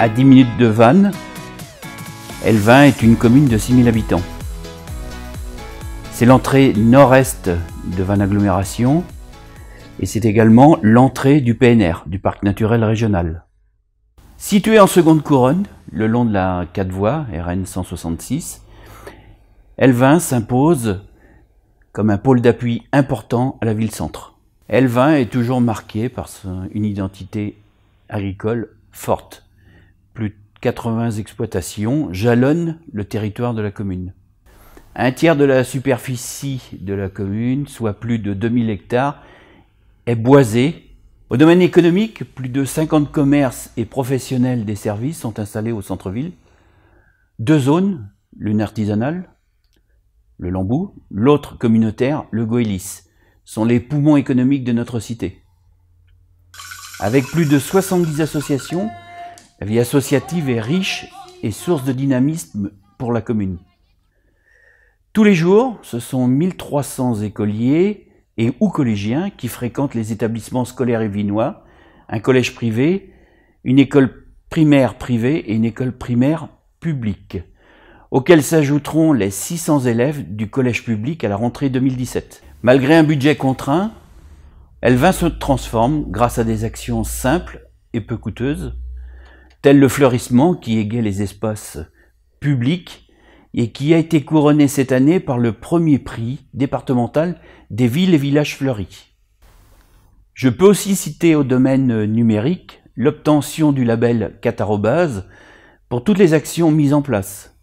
À 10 minutes de Vannes, Elvin est une commune de 6000 habitants. C'est l'entrée nord-est de Vannes Agglomération et c'est également l'entrée du PNR, du Parc Naturel Régional. Situé en seconde couronne, le long de la 4 voies RN 166, Elvin s'impose comme un pôle d'appui important à la ville-centre. Elvin est toujours marqué par une identité agricole forte. Plus de 80 exploitations jalonnent le territoire de la commune. Un tiers de la superficie de la commune, soit plus de 2000 hectares, est boisé. Au domaine économique, plus de 50 commerces et professionnels des services sont installés au centre-ville. 2 zones, l'une artisanale, le Lambou, l'autre communautaire, le Goélis, sont les poumons économiques de notre cité. Avec plus de 70 associations, la vie associative est riche et source de dynamisme pour la commune. Tous les jours, ce sont 1300 écoliers et ou collégiens qui fréquentent les établissements scolaires évinois, un collège privé, une école primaire privée et une école primaire publique, auxquels s'ajouteront les 600 élèves du collège public à la rentrée 2017. Malgré un budget contraint, Elvin se transforme grâce à des actions simples et peu coûteuses, telles le fleurissement qui égaye les espaces publics et qui a été couronné cette année par le premier prix départemental des villes et villages fleuris. Je peux aussi citer au domaine numérique l'obtention du label Catarobase pour toutes les actions mises en place.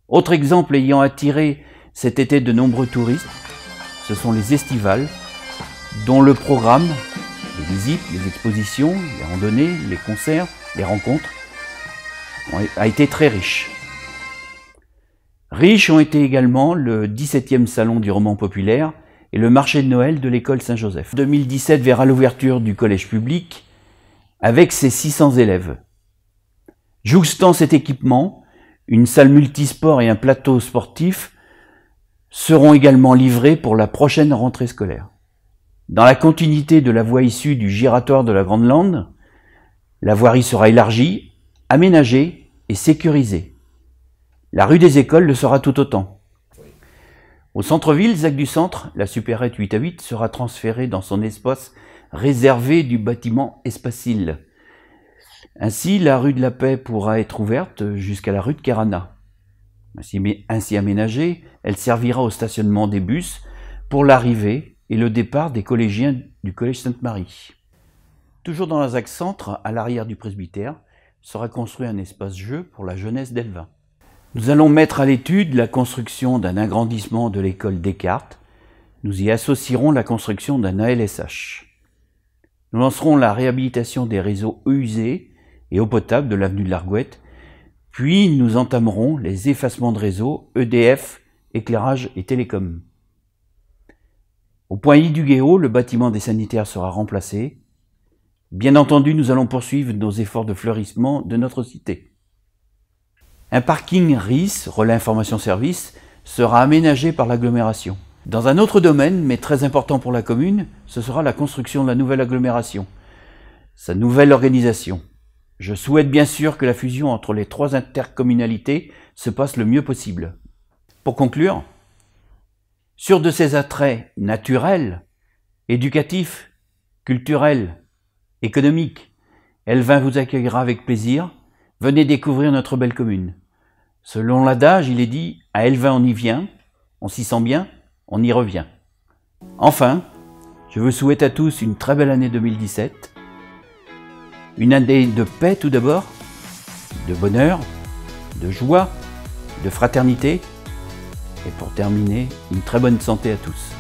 Autre exemple ayant attiré cet été de nombreux touristes, ce sont les estivales, dont le programme, les visites, les expositions, les randonnées, les concerts, les rencontres, a été très riche. Riches ont été également le 17e salon du roman populaire et le marché de Noël de l'école Saint-Joseph. 2017 verra l'ouverture du collège public avec ses 600 élèves. Jouxtant cet équipement, une salle multisport et un plateau sportif seront également livrés pour la prochaine rentrée scolaire. Dans la continuité de la voie issue du giratoire de la Grande Lande, la voirie sera élargie, aménagée et sécurisée. La rue des Écoles le sera tout autant. Au centre-ville, ZAC du Centre, la supérette 8 à 8 sera transférée dans son espace réservé du bâtiment Espacil. Ainsi, la rue de la Paix pourra être ouverte jusqu'à la rue de Kerana. Ainsi aménagée, elle servira au stationnement des bus pour l'arrivée et le départ des collégiens du collège Sainte-Marie. Toujours dans la ZAC Centre, à l'arrière du presbytère, sera construit un espace-jeu pour la jeunesse d'Elvin. Nous allons mettre à l'étude la construction d'un agrandissement de l'école Descartes. Nous y associerons la construction d'un ALSH. Nous lancerons la réhabilitation des réseaux eau usée et eau potable de l'avenue de l'Argouette, puis nous entamerons les effacements de réseaux EDF, éclairage et télécom. Au point I du Guéot, le bâtiment des sanitaires sera remplacé. Bien entendu, nous allons poursuivre nos efforts de fleurissement de notre cité. Un parking RIS, relais information service, sera aménagé par l'agglomération. Dans un autre domaine, mais très important pour la commune, ce sera la construction de la nouvelle agglomération, sa nouvelle organisation. Je souhaite bien sûr que la fusion entre les 3 intercommunalités se passe le mieux possible. Pour conclure, sûr de ses attraits naturels, éducatifs, culturels, économiques, Elvin vous accueillera avec plaisir. Venez découvrir notre belle commune. Selon l'adage, il est dit « à Elvin on y vient, on s'y sent bien, on y revient ». Enfin, je vous souhaite à tous une très belle année 2017. Une année de paix tout d'abord, de bonheur, de joie, de fraternité et pour terminer, une très bonne santé à tous.